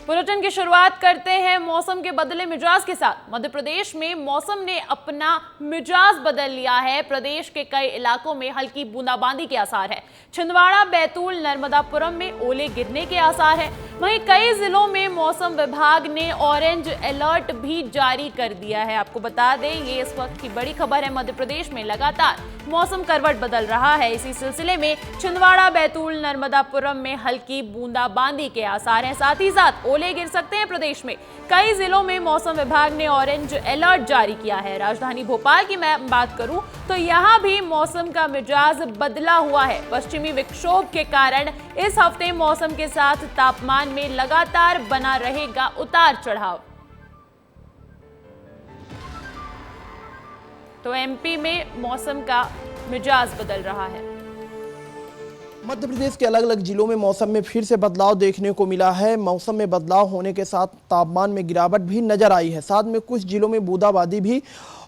Bulletin की शुरुआत करते हैं मौसम के बदले मिजाज के साथ। मध्य प्रदेश में मौसम ने अपना मिजाज बदल लिया है। प्रदेश के कई इलाकों में हल्की बूंदाबांदी के आसार है। छिंदवाड़ा, बैतूल, नर्मदापुरम में ओले गिरने के आसार है। वहीं कई जिलों में मौसम विभाग ने ऑरेंज अलर्ट भी जारी कर दिया है। आपको बता दें, ये इस वक्त की बड़ी खबर है। मध्य प्रदेश में लगातार मौसम करवट बदल रहा है। इसी सिलसिले में छिंदवाड़ा, बैतूल, नर्मदापुरम में हल्की बूंदाबांदी के आसार हैं। साथ ही साथ ओले गिर सकते हैं। प्रदेश में कई जिलों में मौसम विभाग ने ऑरेंज अलर्ट जारी किया है। राजधानी भोपाल की मैं बात करूं तो यहां भी मौसम का मिजाज बदला हुआ है। पश्चिमी विक्षोभ के कारण इस हफ्ते मौसम के साथ तापमान में लगातार बना रहेगा उतार चढ़ाव। तो एमपी में मौसम का मिजाज बदल रहा है। मध्य प्रदेश के अलग अलग जिलों में मौसम में फिर से बदलाव देखने को मिला है। मौसम में बदलाव होने के साथ तापमान में गिरावट भी नजर आई है। साथ में कुछ जिलों में बूंदाबांदी भी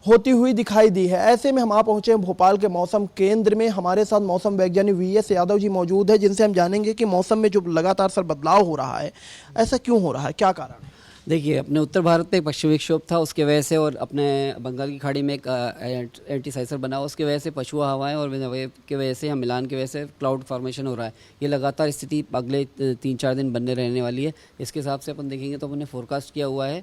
होती हुई दिखाई दी है। ऐसे में हम आ पहुंचे हैं भोपाल के मौसम केंद्र में। हमारे साथ मौसम वैज्ञानिक वीएस यादव जी मौजूद है, जिनसे हम जानेंगे कि मौसम में जो लगातार सर बदलाव हो रहा है, ऐसा क्यों हो रहा है, क्या कारण है? देखिए, अपने उत्तर भारत में एक पश्चिमी विक्षोभ था, उसके वजह से, और अपने बंगाल की खाड़ी में एक एंटी साइक्लोन बना, उसकी वजह से पछुआ हवाएं और वेव की वजह से या मिलान की वजह से क्लाउड फॉर्मेशन हो रहा है। ये लगातार स्थिति अगले 3-4 दिन बनने रहने वाली है। इसके हिसाब से अपन देखेंगे तो अपने फोरकास्ट किया हुआ है।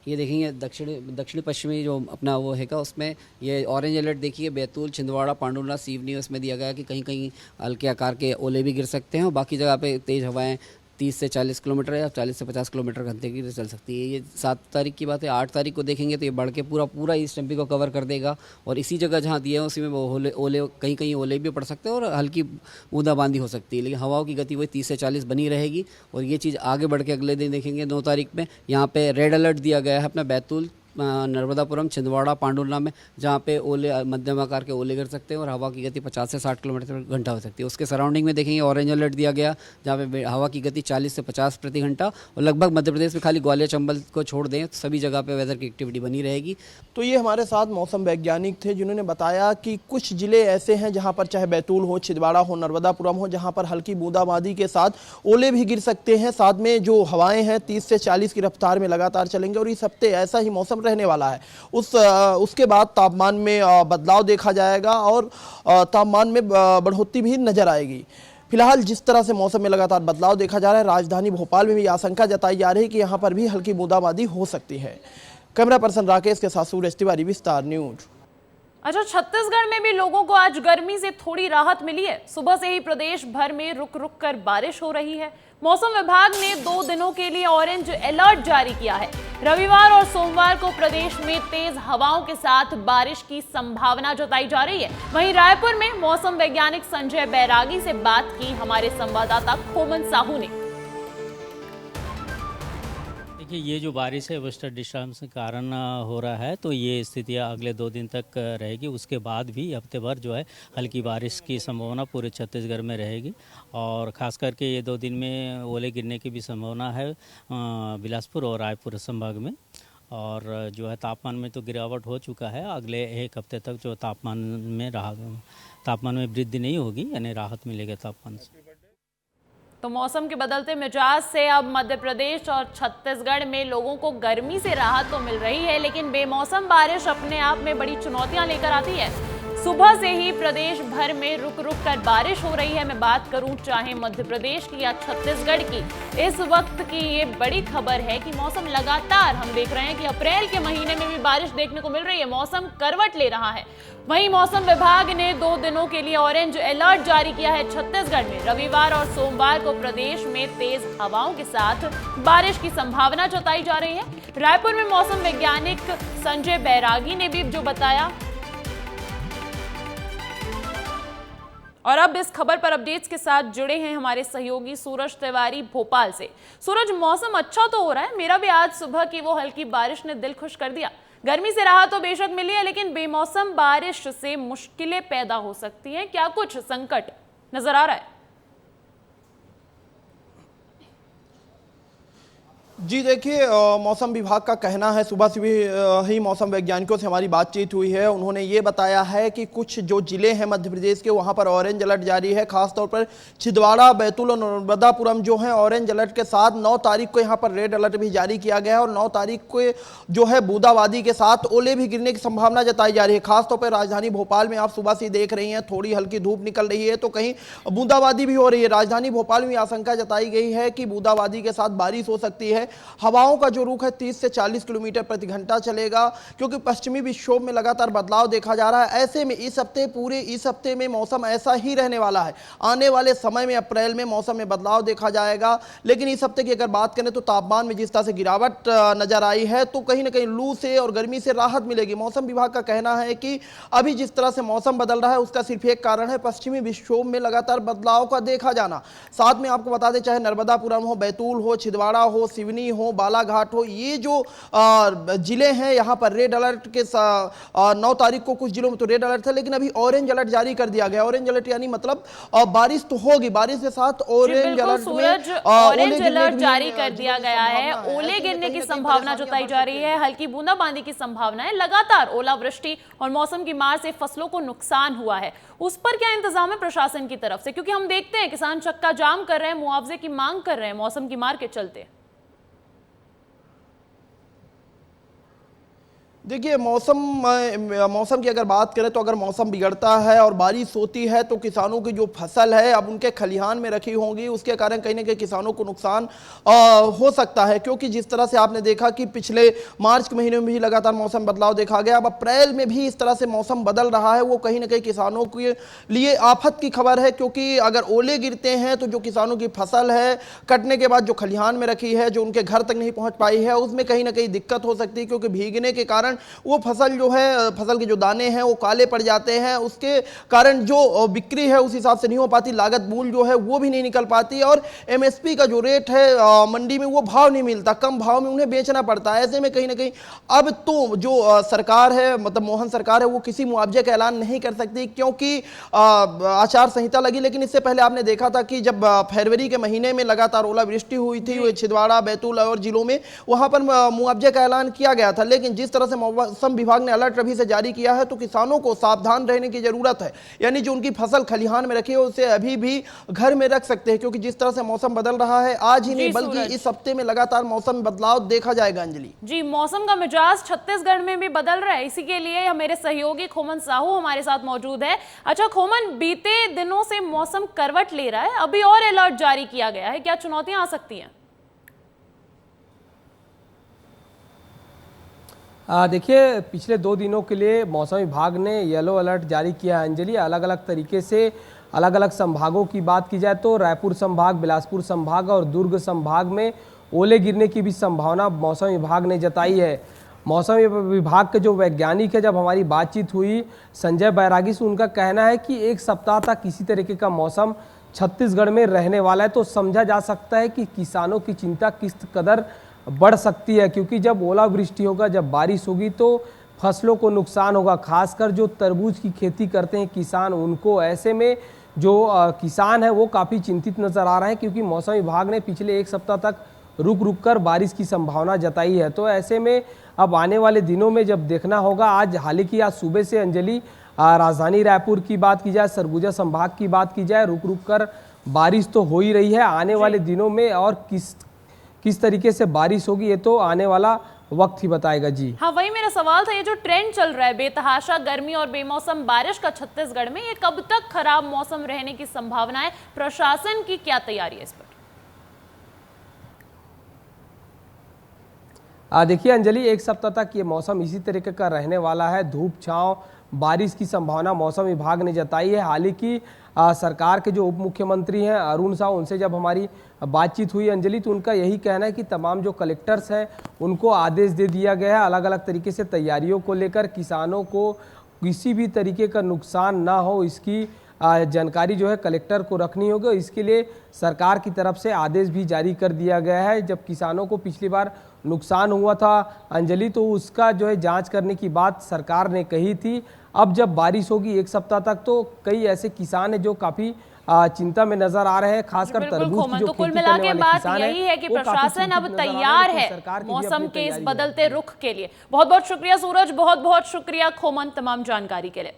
ये देखेंगे दक्षिणी पश्चिमी जो अपना वो हैगा, उसमें ये ऑरेंज अलर्ट देखिए, बैतूल, छिंदवाड़ा, पांडुला, सीवनी, उसमें दिया गया है कि कहीं कहीं हल्के आकार के ओले भी गिर सकते हैं और बाकी जगह पे तेज़ हवाएं 30 से 40 किलोमीटर या 40 से 50 किलोमीटर घंटे की चल सकती है। ये 7 तारीख की बात है। 8 तारीख को देखेंगे तो ये बढ़ के पूरा ईस्ट एमपी को कवर कर देगा और इसी जगह जहाँ दिया है उसी में वो ओले कहीं कहीं ओले भी पड़ सकते हैं और हल्की बूंदाबांदी हो सकती है। लेकिन हवाओं की गति वही 30 से 40 बनी रहेगी और ये चीज़ आगे बढ़ के अगले दिन देखेंगे 9 तारीख में यहाँ पे रेड अलर्ट दिया गया है अपना बैतूल, नर्मदापुरम, छिंदवाड़ा, पांडुला में, जहाँ पे ओले मध्यम आकार के ओले गिर सकते हैं और हवा की गति 50 से 60 किलोमीटर घंटा हो सकती है। उसके सराउंडिंग में देखेंगे ऑरेंज अलर्ट दिया गया, जहाँ पे हवा की गति 40 से 50 प्रति घंटा और लगभग मध्य प्रदेश में खाली ग्वालियर चंबल को छोड़ दें तो सभी जगह पे वेदर की एक्टिविटी बनी रहेगी। तो ये हमारे साथ मौसम वैज्ञानिक थे, जिन्होंने बताया कि कुछ जिले ऐसे हैं जहाँ पर चाहे बैतूल हो, छिंदवाड़ा हो, नर्मदापुरम हो, जहाँ पर हल्की बूंदाबांदी के साथ ओले भी गिर सकते हैं। साथ में जो हवाएं हैं 30 से 40 की रफ्तार में लगातार चलेंगे और इस हफ्ते ऐसा ही मौसम रहने वाला है। उसके बाद तापमान में बदलाव देखा जाएगा और तापमान में बढ़ोतरी भी नजर आएगी। फिलहाल जिस तरह से मौसम में लगातार बदलाव देखा जा रहा है, राजधानी भोपाल में भी आशंका जताई जा रही है कि यहाँ पर भी हल्की बूंदाबांदी हो सकती है। कैमरा पर्सन राकेश के साथ सूरज तिवारी, विस्तार न्यूज। अच्छा, छत्तीसगढ़ में भी लोगों को आज गर्मी से थोड़ी राहत मिली है। सुबह से ही प्रदेश भर में रुक रुक कर बारिश हो रही है। मौसम विभाग ने 2 दिनों के लिए ऑरेंज अलर्ट जारी किया है। रविवार और सोमवार को प्रदेश में तेज हवाओं के साथ बारिश की संभावना जताई जा रही है। वहीं रायपुर में मौसम वैज्ञानिक संजय बैरागी से बात की हमारे संवाददाता खोमन साहू ने। ये जो बारिश है वेस्टर्न डिस्टर्बेंस के कारण हो रहा है, तो ये स्थितियाँ अगले 2 दिन तक रहेगी। उसके बाद भी हफ्ते भर जो है हल्की बारिश की संभावना पूरे छत्तीसगढ़ में रहेगी और ख़ास करके ये 2 दिन में ओले गिरने की भी संभावना है बिलासपुर और रायपुर संभाग में। और जो है तापमान में तो गिरावट हो चुका है। अगले 1 हफ्ते तक जो तापमान में वृद्धि नहीं होगी, यानी राहत मिलेगी तापमान से। तो मौसम के बदलते मिजाज से अब मध्य प्रदेश और छत्तीसगढ़ में लोगों को गर्मी से राहत तो मिल रही है, लेकिन बेमौसम बारिश अपने आप में बड़ी चुनौतियां लेकर आती है। सुबह से ही प्रदेश भर में रुक रुक कर बारिश हो रही है। मैं बात करूं चाहे मध्य प्रदेश की या छत्तीसगढ़ की, इस वक्त की ये बड़ी खबर है कि मौसम लगातार हम देख रहे हैं कि अप्रैल के महीने में भी बारिश देखने को मिल रही है। मौसम करवट ले रहा है। वहीं मौसम विभाग ने 2 दिनों के लिए ऑरेंज अलर्ट जारी किया है छत्तीसगढ़ में। रविवार और सोमवार को प्रदेश में तेज हवाओं के साथ बारिश की संभावना जताई जा रही है। रायपुर में मौसम वैज्ञानिक संजय बैरागी ने भी जो बताया। और अब इस खबर पर अपडेट्स के साथ जुड़े हैं हमारे सहयोगी सूरज तिवारी भोपाल से। सूरज, मौसम अच्छा तो हो रहा है, मेरा भी आज सुबह की वो हल्की बारिश ने दिल खुश कर दिया। गर्मी से राहत तो बेशक मिली है, लेकिन बेमौसम बारिश से मुश्किलें पैदा हो सकती हैं। क्या कुछ संकट नजर आ रहा है? जी देखिए, मौसम विभाग का कहना है, सुबह से ही मौसम वैज्ञानिकों से हमारी बातचीत हुई है। उन्होंने ये बताया है कि कुछ जो जिले हैं मध्य प्रदेश के, वहां पर ऑरेंज अलर्ट जारी है। खासतौर पर छिंदवाड़ा, बैतूल और नर्मदापुरम जो है ऑरेंज अलर्ट के साथ 9 तारीख को यहाँ पर रेड अलर्ट भी जारी किया गया है और 9 तारीख को जो है बूंदाबांदी के साथ ओले भी गिरने की संभावना जताई जा रही है। खासतौर पर राजधानी भोपाल में आप सुबह से देख रही हैं, थोड़ी हल्की धूप निकल रही है तो कहीं बूंदाबांदी भी हो रही है। राजधानी भोपाल में आशंका जताई गई है कि बूंदाबांदी के साथ बारिश हो सकती है। हवाओं का जो रुख है 30 से 40 किलोमीटर प्रति घंटा चलेगा, क्योंकि पश्चिमी विक्षोभ में लगातार बदलाव देखा जा रहा है। ऐसे में पूरे इस हफ्ते में मौसम ऐसा ही रहने वाला है। आने वाले समय में अप्रैल में मौसम में बदलाव देखा जाएगा। लेकिन इस हफ्ते की अगर बात करें तो तापमान में जिस तरह से गिरावट नजर आई है तो कहीं ना कहीं लू से और गर्मी से राहत मिलेगी। मौसम विभाग का कहना है कि अभी जिस तरह से मौसम बदल रहा है उसका सिर्फ एक कारण है पश्चिमी विक्षोभ में लगातार बदलाव का देखा जाना। साथ में आपको बता दें, चाहे नर्मदापुरम हो, बैतूल हो, छिंदवाड़ा हो, सिवनी हो, बालाघाट हो, ये जो जिले हैं यहाँ पर रेड अलर्ट के 9 तारीख को कुछ जिलों में तो रेड अलर्ट था, लेकिन अभी ऑरेंज अलर्ट जारी कर दिया गया। ऑरेंज अलर्ट यानी मतलब बारिश तो होगी, बारिश के साथ ऑरेंज अलर्ट में ऑरेंज अलर्ट जारी कर दिया गया है। ओले गिरने की संभावना जताई जा रही है, हल्की बूंदाबांदी की संभावना है। लगातार ओलावृष्टि और मौसम की मार से फसलों को नुकसान हुआ है, उस पर क्या इंतजाम है प्रशासन की तरफ से? क्योंकि हम देखते हैं किसान चक्का जाम कर रहे हैं, मुआवजे की मांग कर रहे हैं मौसम की मार के चलते। देखिए, मौसम की अगर बात करें तो अगर मौसम बिगड़ता है और बारिश होती है तो किसानों की जो फसल है अब उनके खलिहान में रखी होंगी, उसके कारण कहीं ना कहीं किसानों को नुकसान हो सकता है। क्योंकि जिस तरह से आपने देखा कि पिछले मार्च के महीने में भी लगातार मौसम बदलाव देखा गया, अब अप्रैल में भी इस तरह से मौसम बदल रहा है, वो कहीं ना कहीं किसानों के लिए आफत की खबर है। क्योंकि अगर ओले गिरते हैं तो जो किसानों की फसल है कटने के बाद जो खलिहान में रखी है, जो उनके घर तक नहीं पहुंच पाई है, उसमें कहीं ना कहीं दिक्कत हो सकती है। क्योंकि भीगने के कारण वो फसल जो है, फसल के जो दाने हैं वो काले पड़ जाते हैं, उसके कारण जो बिक्री है उस हिसाब से नहीं हो पाती, लागत मूल्य जो है वो भी नहीं निकल पाती और एमएसपी का जो रेट है मंडी में वो भाव नहीं मिलता, कम भाव में उन्हें बेचना पड़ता है। ऐसे में कहीं ना कहीं अब तो जो सरकार है, मतलब मोहन सरकार है, वो किसी मुआवजे का ऐलान नहीं कर सकती क्योंकि आचार संहिता लगी। लेकिन इससे पहले आपने देखा था कि जब फरवरी के महीने में लगातार ओलावृष्टि हुई थी छिंदवाड़ा, बैतूल और जिलों में, वहां पर मुआवजे का ऐलान किया गया था। लेकिन जिस तरह से मौसम विभाग ने अलर्ट अभी से जारी किया है तो किसानों को सावधान रहने की जरूरत है। यानी जो उनकी फसल खलिहान में रखी है उसे अभी भी घर में रख सकते हैं, क्योंकि जिस तरह से मौसम बदल रहा है आज ही नहीं बल्कि इस हफ्ते में लगातार मौसम में बदलाव देखा जाएगा। अंजलि जी, मौसम का मिजाज छत्तीसगढ़ में भी बदल रहा है, इसी के लिए मेरे सहयोगी खोमन साहू हमारे साथ मौजूद है। अच्छा खोमन, बीते दिनों से मौसम करवट ले रहा है, अभी और अलर्ट जारी किया गया है, क्या चुनौतियां आ सकती हैं? देखिए, पिछले 2 दिनों के लिए मौसम विभाग ने येलो अलर्ट जारी किया है। अंजलि, अलग अलग तरीके से अलग अलग संभागों की बात की जाए तो रायपुर संभाग, बिलासपुर संभाग और दुर्ग संभाग में ओले गिरने की भी संभावना मौसम विभाग ने जताई है। मौसम विभाग के जो वैज्ञानिक है, जब हमारी बातचीत हुई संजय बैरागी से, उनका कहना है कि 1 सप्ताह तक किसी तरीके का मौसम छत्तीसगढ़ में रहने वाला है। तो समझा जा सकता है कि किसानों की चिंता किस कदर बढ़ सकती है, क्योंकि जब ओलावृष्टि होगा, जब बारिश होगी तो फसलों को नुकसान होगा। खासकर जो तरबूज की खेती करते हैं किसान, उनको ऐसे में जो किसान है वो काफ़ी चिंतित नज़र आ रहे हैं, क्योंकि मौसम विभाग ने पिछले 1 सप्ताह तक रुक रुक कर बारिश की संभावना जताई है। तो ऐसे में अब आने वाले दिनों में जब देखना होगा, आज हालांकि आज सुबह से अंजलि राजधानी रायपुर की बात की जाए, सरगुजा संभाग की बात की जाए, रुक रुक कर बारिश तो हो ही रही है। आने वाले दिनों में और किस तरीके से बारिश होगी ये तो आने वाला वक्त ही बताएगा। जी हाँ, वही मेरा सवाल था, ये जो ट्रेंड चल रहा है बेतहाशा गर्मी और बेमौसम बारिश का छत्तीसगढ़ में, ये कब तक खराब मौसम रहने की संभावना है? प्रशासन की क्या तैयारी है इस पर? देखिए अंजलि, 1 सप्ताह तक ये मौसम इसी तरीके का रहने वाला है। धूप छांव बारिश की संभावना मौसम विभाग ने जताई है। हालांकि सरकार के जो उप मुख्यमंत्री हैं अरुण साहू, उनसे जब हमारी बातचीत हुई अंजलि, तो उनका यही कहना है कि तमाम जो कलेक्टर्स हैं उनको आदेश दे दिया गया है अलग अलग तरीके से तैयारियों को लेकर, किसानों को किसी भी तरीके का नुकसान ना हो इसकी जानकारी जो है कलेक्टर को रखनी होगी। इसके लिए सरकार की तरफ से आदेश भी जारी कर दिया गया है। जब किसानों को पिछली बार नुकसान हुआ था अंजलि, तो उसका जो है जांच करने की बात सरकार ने कही थी। अब जब बारिश होगी 1 सप्ताह तक, तो कई ऐसे किसान हैं जो काफ़ी चिंता में नजर आ रहे हैं, खासकर बिल्कुल तरबूज की खोमन, जो तो कुल खेती मिला करने के वाले बात किसान हैं, यही है कि वो काफी प्रशासन अब चिंतित नजर आ रहे हैं, तैयार लेकिन है सरकार की भी मौसम अपनी के इस तैयारी है। बदलते रुख के लिए। बहुत बहुत शुक्रिया सूरज, बहुत बहुत शुक्रिया खोमन तमाम जानकारी के लिए।